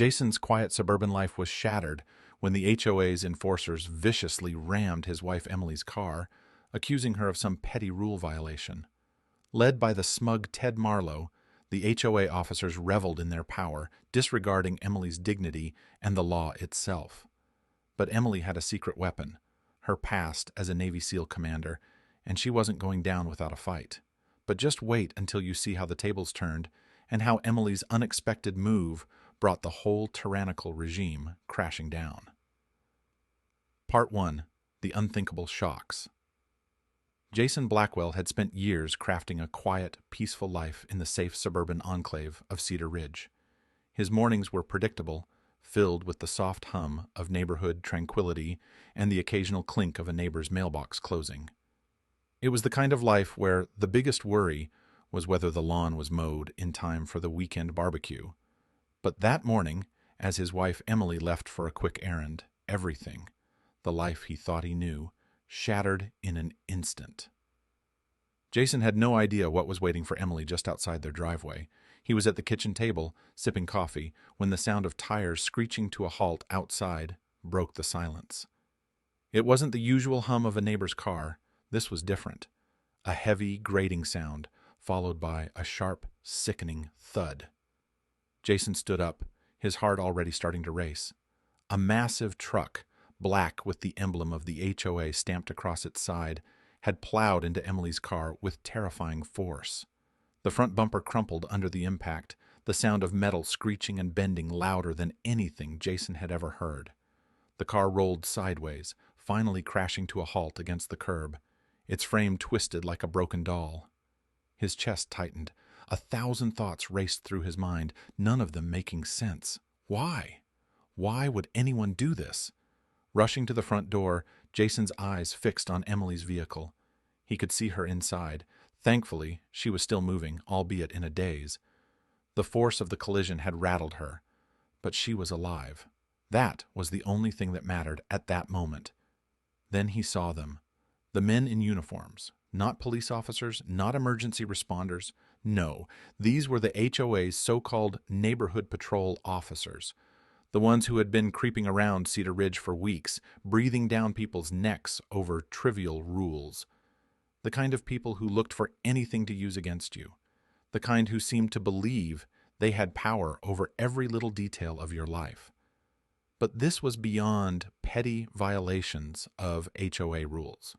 Jason's quiet suburban life was shattered when the HOA's enforcers viciously rammed his wife Emily's car, accusing her of some petty rule violation. Led by the smug Ted Marlowe, the HOA officers reveled in their power, disregarding Emily's dignity and the law itself. But Emily had a secret weapon, her past as a Navy SEAL commander, and she wasn't going down without a fight. But just wait until you see how the tables turned and how Emily's unexpected move brought the whole tyrannical regime crashing down. Part 1. The Unthinkable Shocks. Jason Blackwell had spent years crafting a quiet, peaceful life in the safe suburban enclave of Cedar Ridge. His mornings were predictable, filled with the soft hum of neighborhood tranquility and the occasional clink of a neighbor's mailbox closing. It was the kind of life where the biggest worry was whether the lawn was mowed in time for the weekend barbecue. But that morning, as his wife Emily left for a quick errand, everything, the life he thought he knew, shattered in an instant. Jason had no idea what was waiting for Emily just outside their driveway. He was at the kitchen table, sipping coffee, when the sound of tires screeching to a halt outside broke the silence. It wasn't the usual hum of a neighbor's car. This was different. A heavy, grating sound, followed by a sharp, sickening thud. Jason stood up, his heart already starting to race. A massive truck, black with the emblem of the HOA stamped across its side, had plowed into Emily's car with terrifying force. The front bumper crumpled under the impact, the sound of metal screeching and bending louder than anything Jason had ever heard. The car rolled sideways, finally crashing to a halt against the curb, its frame twisted like a broken doll. His chest tightened. 1,000 thoughts raced through his mind, none of them making sense. Why? Why would anyone do this? Rushing to the front door, Jason's eyes fixed on Emily's vehicle. He could see her inside. Thankfully, she was still moving, albeit in a daze. The force of the collision had rattled her, but she was alive. That was the only thing that mattered at that moment. Then he saw them. The men in uniforms. Not police officers, not emergency responders. No, these were the HOA's so-called neighborhood patrol officers. The ones who had been creeping around Cedar Ridge for weeks, breathing down people's necks over trivial rules. The kind of people who looked for anything to use against you. The kind who seemed to believe they had power over every little detail of your life. But this was beyond petty violations of HOA rules.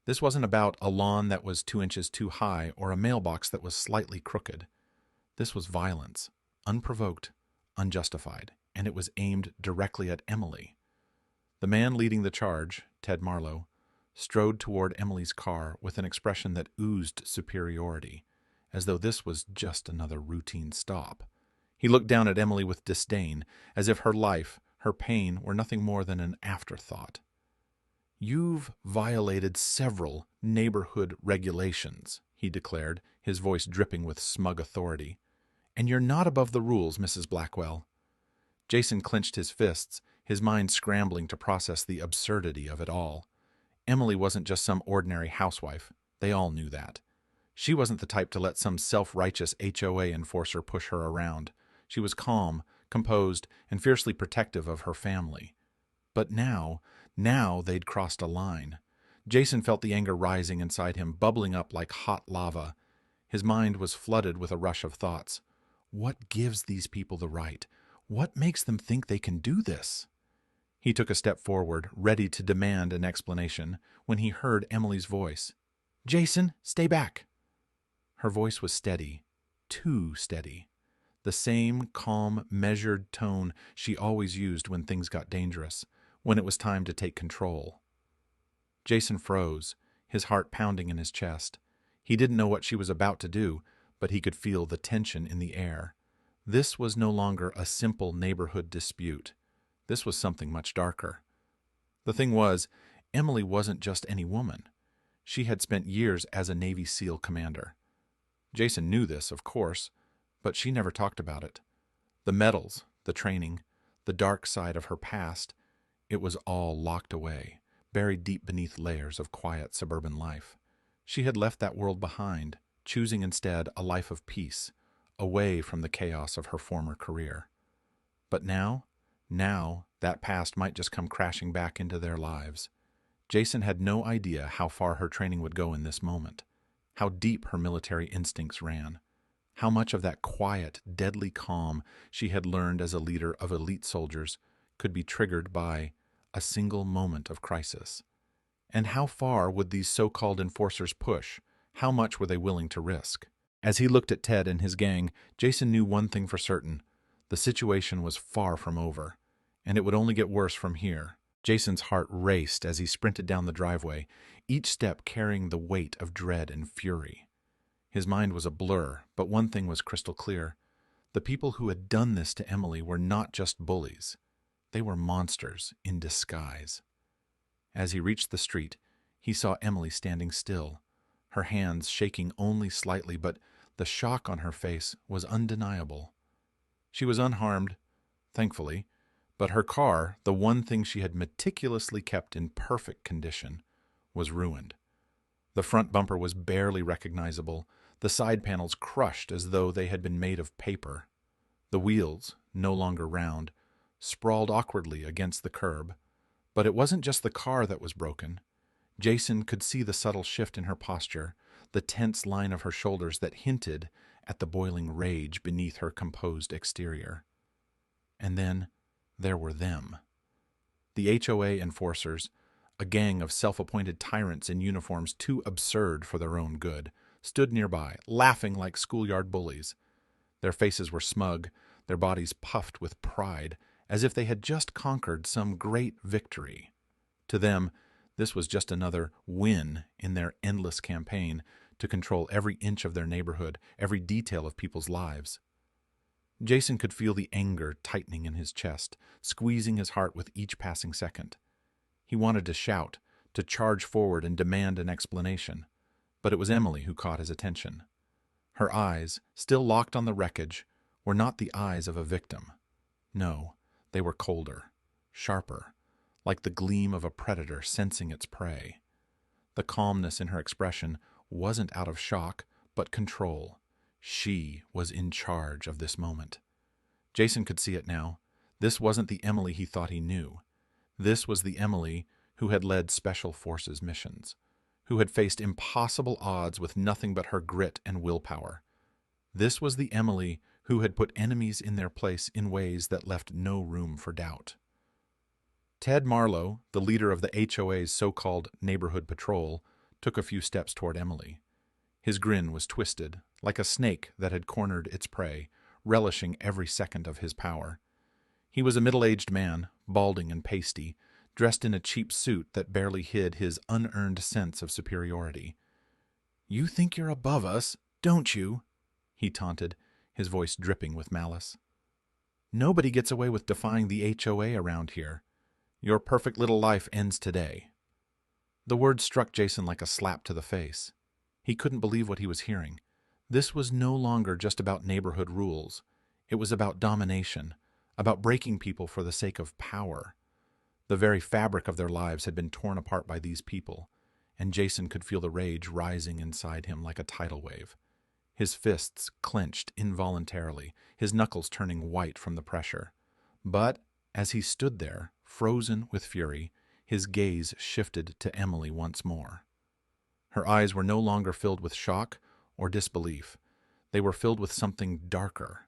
This wasn't about a lawn that was 2 inches too high or a mailbox that was slightly crooked. This was violence, unprovoked, unjustified, and it was aimed directly at Emily. The man leading the charge, Ted Marlowe, strode toward Emily's car with an expression that oozed superiority, as though this was just another routine stop. He looked down at Emily with disdain, as if her life, her pain, were nothing more than an afterthought. "You've violated several neighborhood regulations," he declared, his voice dripping with smug authority. "And you're not above the rules, Mrs. Blackwell." Jason clenched his fists, his mind scrambling to process the absurdity of it all. Emily wasn't just some ordinary housewife. They all knew that. She wasn't the type to let some self-righteous HOA enforcer push her around. She was calm, composed, and fiercely protective of her family. But now they'd crossed a line. Jason felt the anger rising inside him, bubbling up like hot lava. His mind was flooded with a rush of thoughts. What gives these people the right? What makes them think they can do this? He took a step forward, ready to demand an explanation, when he heard Emily's voice. "Jason, stay back." Her voice was steady, too steady. The same calm, measured tone she always used when things got dangerous, when it was time to take control. Jason froze, his heart pounding in his chest. He didn't know what she was about to do, but he could feel the tension in the air. This was no longer a simple neighborhood dispute. This was something much darker. The thing was, Emily wasn't just any woman. She had spent years as a Navy SEAL commander. Jason knew this, of course, but she never talked about it. The medals, the training, the dark side of her past, it was all locked away, buried deep beneath layers of quiet suburban life. She had left that world behind, choosing instead a life of peace, away from the chaos of her former career. But now, that past might just come crashing back into their lives. Jason had no idea how far her training would go in this moment, how deep her military instincts ran, how much of that quiet, deadly calm she had learned as a leader of elite soldiers could be triggered by a single moment of crisis. And how far would these so-called enforcers push? How much were they willing to risk? As he looked at Ted and his gang, Jason knew one thing for certain. The situation was far from over, and it would only get worse from here. Jason's heart raced as he sprinted down the driveway, each step carrying the weight of dread and fury. His mind was a blur, but one thing was crystal clear. The people who had done this to Emily were not just bullies. They were monsters in disguise. As he reached the street, he saw Emily standing still, her hands shaking only slightly, but the shock on her face was undeniable. She was unharmed, thankfully, but her car, the one thing she had meticulously kept in perfect condition, was ruined. The front bumper was barely recognizable, the side panels crushed as though they had been made of paper. The wheels, no longer round, sprawled awkwardly against the curb. But it wasn't just the car that was broken. Jason could see the subtle shift in her posture, the tense line of her shoulders that hinted at the boiling rage beneath her composed exterior. And then there were them. The HOA enforcers, a gang of self-appointed tyrants in uniforms too absurd for their own good, stood nearby, laughing like schoolyard bullies. Their faces were smug, their bodies puffed with pride, as if they had just conquered some great victory. To them, this was just another win in their endless campaign to control every inch of their neighborhood, every detail of people's lives. Jason could feel the anger tightening in his chest, squeezing his heart with each passing second. He wanted to shout, to charge forward and demand an explanation, but it was Emily who caught his attention. Her eyes, still locked on the wreckage, were not the eyes of a victim. No, they were colder, sharper, like the gleam of a predator sensing its prey. The calmness in her expression wasn't out of shock, but control. She was in charge of this moment. Jason could see it now. This wasn't the Emily he thought he knew. This was the Emily who had led Special Forces missions, who had faced impossible odds with nothing but her grit and willpower. This was the Emily who had put enemies in their place in ways that left no room for doubt. Ted Marlowe, the leader of the HOA's so-called neighborhood patrol, took a few steps toward Emily. His grin was twisted, like a snake that had cornered its prey, relishing every second of his power. He was a middle-aged man, balding and pasty, dressed in a cheap suit that barely hid his unearned sense of superiority. "You think you're above us, don't you?" he taunted, his voice dripping with malice. "Nobody gets away with defying the HOA around here. Your perfect little life ends today." The words struck Jason like a slap to the face. He couldn't believe what he was hearing. This was no longer just about neighborhood rules. It was about domination, about breaking people for the sake of power. The very fabric of their lives had been torn apart by these people, and Jason could feel the rage rising inside him like a tidal wave. His fists clenched involuntarily, his knuckles turning white from the pressure. But as he stood there, frozen with fury, his gaze shifted to Emily once more. Her eyes were no longer filled with shock or disbelief. They were filled with something darker,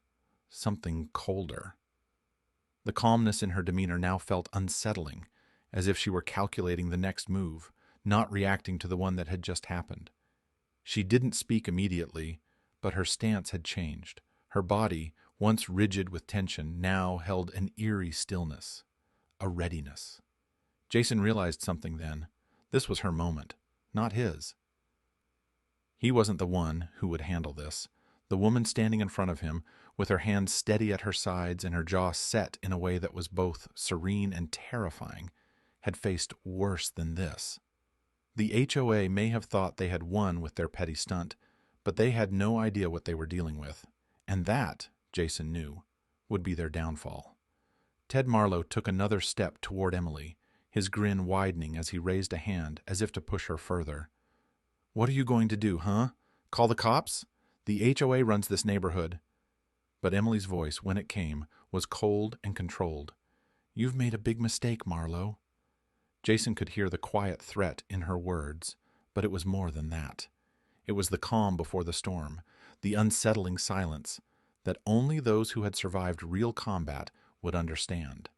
something colder. The calmness in her demeanor now felt unsettling, as if she were calculating the next move, not reacting to the one that had just happened. She didn't speak immediately, but her stance had changed. Her body, once rigid with tension, now held an eerie stillness, a readiness. Jason realized something then. This was her moment, not his. He wasn't the one who would handle this. The woman standing in front of him, with her hands steady at her sides and her jaw set in a way that was both serene and terrifying, had faced worse than this. The HOA may have thought they had won with their petty stunt, but they had no idea what they were dealing with, and that, Jason knew, would be their downfall. Ted Marlowe took another step toward Emily, his grin widening as he raised a hand as if to push her further. "What are you going to do, huh? Call the cops? The HOA runs this neighborhood." But Emily's voice, when it came, was cold and controlled. "You've made a big mistake, Marlowe." Jason could hear the quiet threat in her words, but it was more than that. It was the calm before the storm, the unsettling silence that only those who had survived real combat would understand.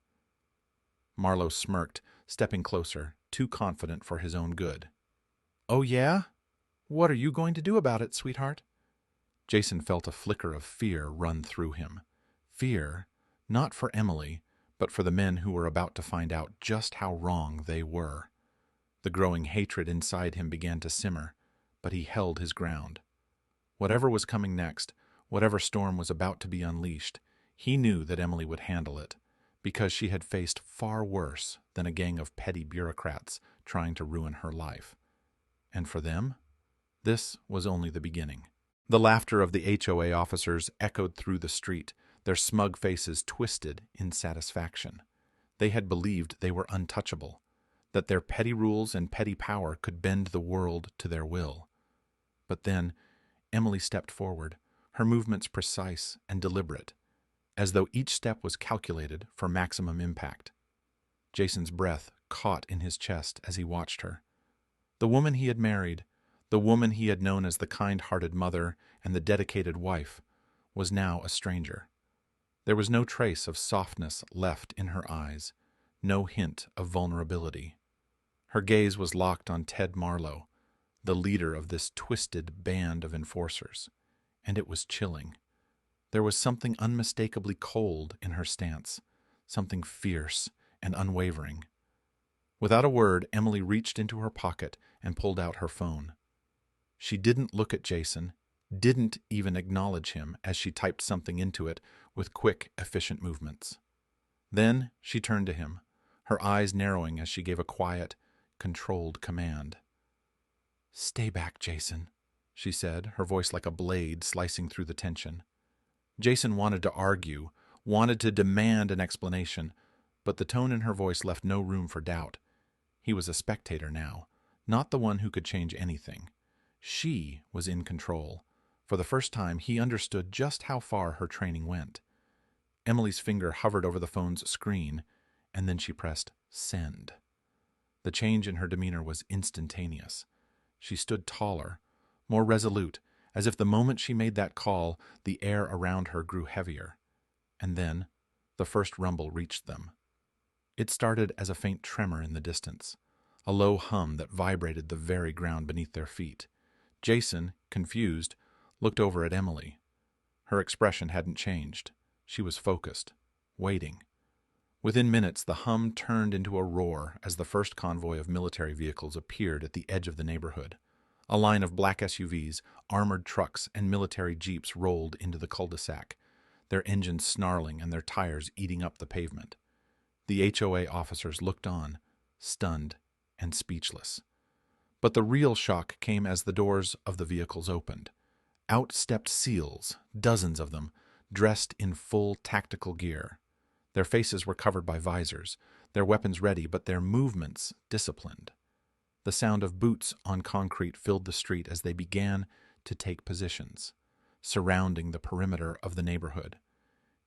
Marlowe smirked, stepping closer, too confident for his own good. "Oh yeah? What are you going to do about it, sweetheart?" Jason felt a flicker of fear run through him. Fear, not for Emily, but for the men who were about to find out just how wrong they were. The growing hatred inside him began to simmer, but he held his ground. Whatever was coming next, whatever storm was about to be unleashed, he knew that Emily would handle it, because she had faced far worse than a gang of petty bureaucrats trying to ruin her life. And for them, this was only the beginning. The laughter of the HOA officers echoed through the street, their smug faces twisted in satisfaction. They had believed they were untouchable, that their petty rules and petty power could bend the world to their will. But then, Emily stepped forward, her movements precise and deliberate, as though each step was calculated for maximum impact. Jason's breath caught in his chest as he watched her. The woman he had married, the woman he had known as the kind-hearted mother and the dedicated wife, was now a stranger. There was no trace of softness left in her eyes, no hint of vulnerability. Her gaze was locked on Ted Marlowe, the leader of this twisted band of enforcers, and it was chilling. There was something unmistakably cold in her stance, something fierce and unwavering. Without a word, Emily reached into her pocket and pulled out her phone. She didn't look at Jason, didn't even acknowledge him as she typed something into it with quick, efficient movements. Then she turned to him, her eyes narrowing as she gave a quiet, controlled command. "Stay back, Jason," she said, her voice like a blade slicing through the tension. Jason wanted to argue, wanted to demand an explanation, but the tone in her voice left no room for doubt. He was a spectator now, not the one who could change anything. She was in control. For the first time, he understood just how far her training went. Emily's finger hovered over the phone's screen, and then she pressed send. The change in her demeanor was instantaneous. She stood taller, more resolute, as if the moment she made that call, the air around her grew heavier. And then, the first rumble reached them. It started as a faint tremor in the distance, a low hum that vibrated the very ground beneath their feet. Jason, confused, looked over at Emily. Her expression hadn't changed. She was focused, waiting. Within minutes, the hum turned into a roar as the first convoy of military vehicles appeared at the edge of the neighborhood. A line of black SUVs, armored trucks, and military jeeps rolled into the cul-de-sac, their engines snarling and their tires eating up the pavement. The HOA officers looked on, stunned and speechless. But the real shock came as the doors of the vehicles opened. Out stepped SEALs, dozens of them, dressed in full tactical gear. Their faces were covered by visors, their weapons ready, but their movements disciplined. The sound of boots on concrete filled the street as they began to take positions, surrounding the perimeter of the neighborhood.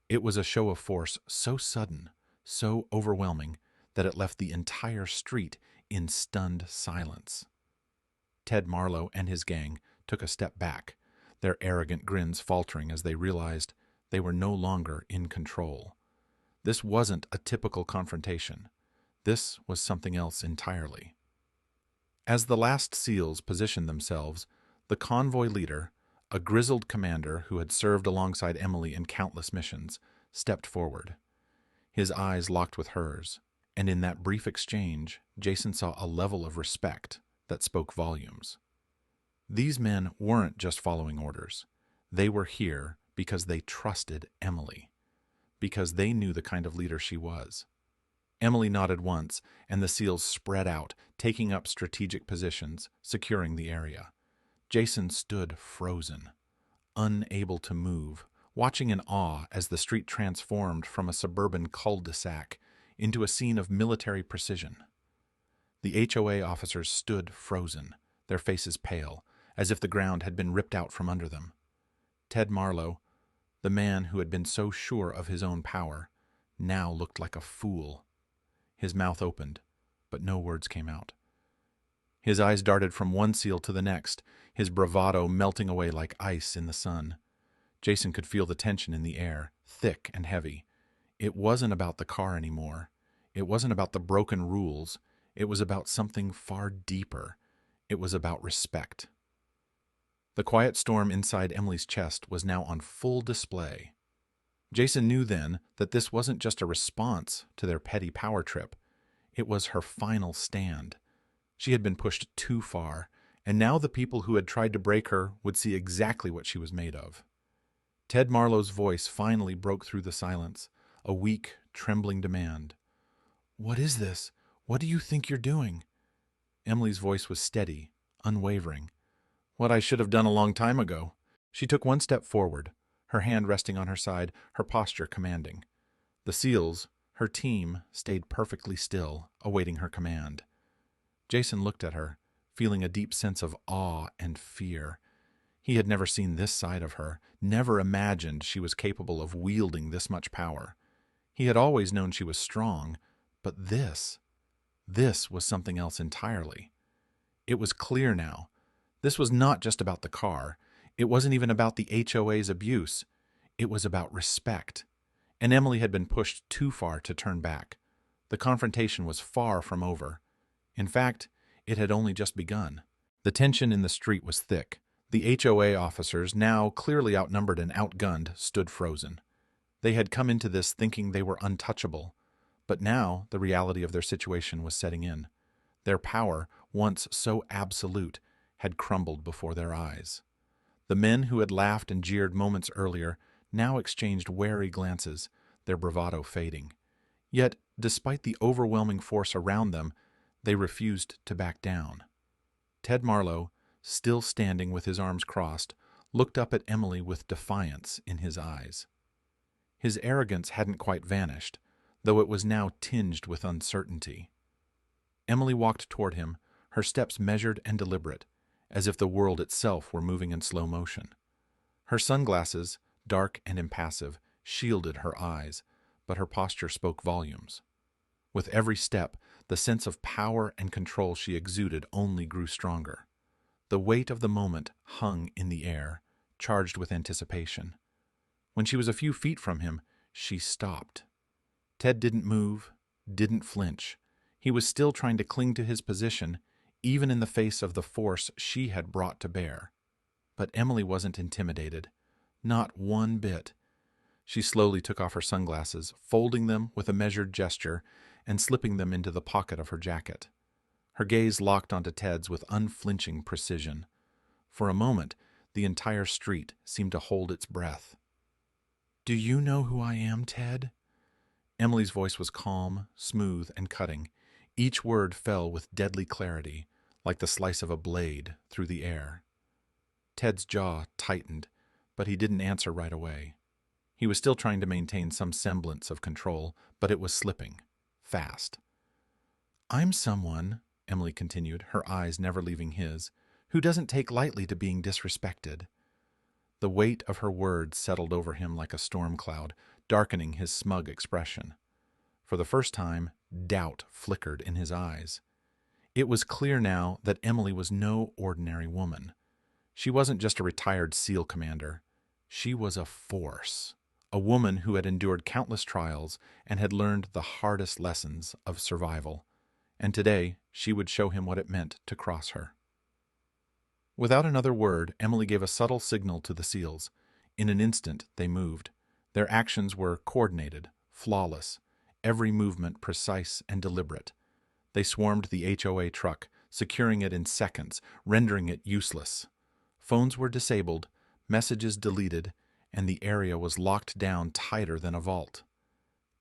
It was a show of force so sudden, so overwhelming, that it left the entire street in stunned silence. Ted Marlowe and his gang took a step back, their arrogant grins faltering as they realized they were no longer in control. This wasn't a typical confrontation. This was something else entirely. As the last SEALs positioned themselves, the convoy leader, a grizzled commander who had served alongside Emily in countless missions, stepped forward. His eyes locked with hers, and in that brief exchange, Jason saw a level of respect that spoke volumes. These men weren't just following orders. They were here because they trusted Emily, because they knew the kind of leader she was. Emily nodded once, and the SEALs spread out, taking up strategic positions, securing the area. Jason stood frozen, unable to move, watching in awe as the street transformed from a suburban cul-de-sac into a scene of military precision. The HOA officers stood frozen, their faces pale, as if the ground had been ripped out from under them. Ted Marlowe, The man who had been so sure of his own power now looked like a fool. His mouth opened, but no words came out. His eyes darted from one seal to the next, his bravado melting away like ice in the sun. Jason could feel the tension in the air, thick and heavy. It wasn't about the car anymore. It wasn't about the broken rules. It was about something far deeper. It was about respect. The quiet storm inside Emily's chest was now on full display. Jason knew then that this wasn't just a response to their petty power trip. It was her final stand. She had been pushed too far, and now the people who had tried to break her would see exactly what she was made of. Ted Marlowe's voice finally broke through the silence, a weak, trembling demand. "What is this? What do you think you're doing?" Emily's voice was steady, unwavering. "What I should have done a long time ago." She took one step forward, her hand resting on her side, her posture commanding. The SEALs, her team, stayed perfectly still, awaiting her command. Jason looked at her, feeling a deep sense of awe and fear. He had never seen this side of her, never imagined she was capable of wielding this much power. He had always known she was strong, but this was something else entirely. It was clear now. This was not just about the car. It wasn't even about the HOA's abuse. It was about respect. And Emily had been pushed too far to turn back. The confrontation was far from over. In fact, it had only just begun. The tension in the street was thick. The HOA officers, now clearly outnumbered and outgunned, stood frozen. They had come into this thinking they were untouchable, but now the reality of their situation was setting in. Their power, once so absolute, had crumbled before their eyes. The men who had laughed and jeered moments earlier now exchanged wary glances, their bravado fading. Yet, despite the overwhelming force around them, they refused to back down. Ted Marlowe, still standing with his arms crossed, looked up at Emily with defiance in his eyes. His arrogance hadn't quite vanished, though it was now tinged with uncertainty. Emily walked toward him, her steps measured and deliberate, as if the world itself were moving in slow motion. Her sunglasses, dark and impassive, shielded her eyes, but her posture spoke volumes. With every step, the sense of power and control she exuded only grew stronger. The weight of the moment hung in the air, charged with anticipation. When she was a few feet from him, she stopped. Ted didn't move, didn't flinch. He was still trying to cling to his position, even in the face of the force she had brought to bear. But Emily wasn't intimidated. Not one bit. She slowly took off her sunglasses, folding them with a measured gesture and slipping them into the pocket of her jacket. Her gaze locked onto Ted's with unflinching precision. For a moment, the entire street seemed to hold its breath. "Do you know who I am, Ted?" Emily's voice was calm, smooth, and cutting. Each word fell with deadly clarity, like the slice of a blade through the air. Ted's jaw tightened, but he didn't answer right away. He was still trying to maintain some semblance of control, but it was slipping, fast. "I'm someone," Emily continued, her eyes never leaving his, "who doesn't take lightly to being disrespected." The weight of her words settled over him like a storm cloud, darkening his smug expression. For the first time, doubt flickered in his eyes. It was clear now that Emily was no ordinary woman. She wasn't just a retired SEAL commander. She was a force, a woman who had endured countless trials and had learned the hardest lessons of survival. And today, she would show him what it meant to cross her. Without another word, Emily gave a subtle signal to the SEALs. In an instant, they moved. Their actions were coordinated, flawless, every movement precise and deliberate. They swarmed the HOA truck, securing it in seconds, rendering it useless. Phones were disabled, messages deleted, and the area was locked down tighter than a vault.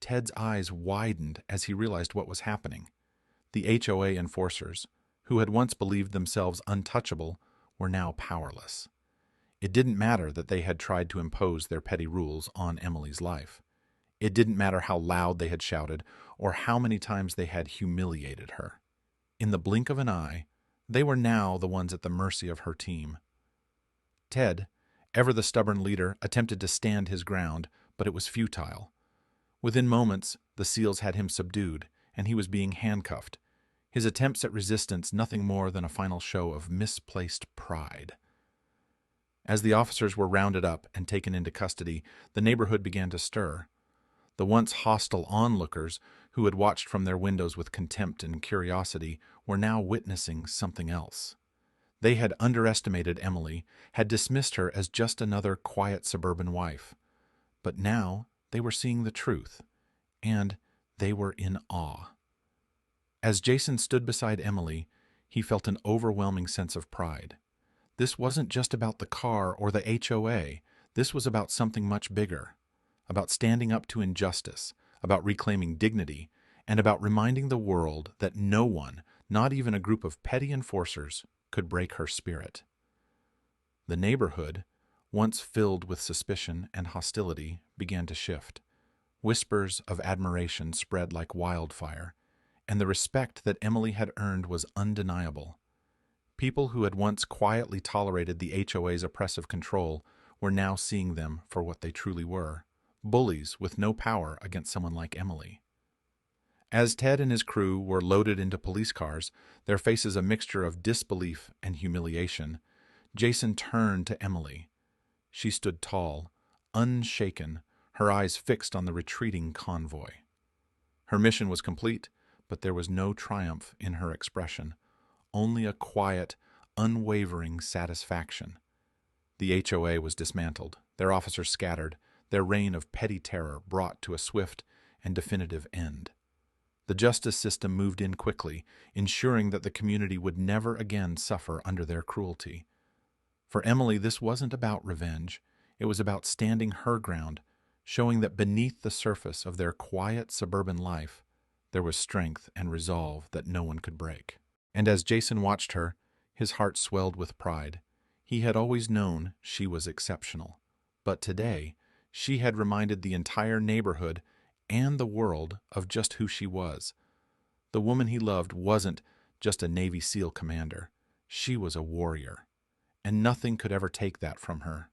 Ted's eyes widened as he realized what was happening. The HOA enforcers, who had once believed themselves untouchable, were now powerless. It didn't matter that they had tried to impose their petty rules on Emily's life. It didn't matter how loud they had shouted or how many times they had humiliated her. In the blink of an eye, they were now the ones at the mercy of her team. Ted, Ever the stubborn leader attempted to stand his ground, but it was futile. Within moments, the SEALs had him subdued, and he was being handcuffed. His attempts at resistance nothing more than a final show of misplaced pride. As the officers were rounded up and taken into custody, the neighborhood began to stir. The once hostile onlookers, who had watched from their windows with contempt and curiosity, were now witnessing something else. They had underestimated Emily, had dismissed her as just another quiet suburban wife. But now they were seeing the truth, and they were in awe. As Jason stood beside Emily, he felt an overwhelming sense of pride. This wasn't just about the car or the HOA. This was about something much bigger, about standing up to injustice, about reclaiming dignity, and about reminding the world that no one, not even a group of petty enforcers, could break her spirit. The neighborhood, once filled with suspicion and hostility, began to shift. Whispers of admiration spread like wildfire, and the respect that Emily had earned was undeniable. People who had once quietly tolerated the HOA's oppressive control were now seeing them for what they truly were, bullies with no power against someone like Emily. As Ted and his crew were loaded into police cars, their faces a mixture of disbelief and humiliation, Jason turned to Emily. She stood tall, unshaken, her eyes fixed on the retreating convoy. Her mission was complete, but there was no triumph in her expression, only a quiet, unwavering satisfaction. The HOA was dismantled, their officers scattered, their reign of petty terror brought to a swift and definitive end. The justice system moved in quickly, ensuring that the community would never again suffer under their cruelty. For Emily, this wasn't about revenge. It was about standing her ground, showing that beneath the surface of their quiet suburban life, there was strength and resolve that no one could break. And as Jason watched her, his heart swelled with pride. He had always known she was exceptional. But today, she had reminded the entire neighborhood and the world of just who she was. The woman he loved wasn't just a Navy SEAL commander. She was a warrior, and nothing could ever take that from her.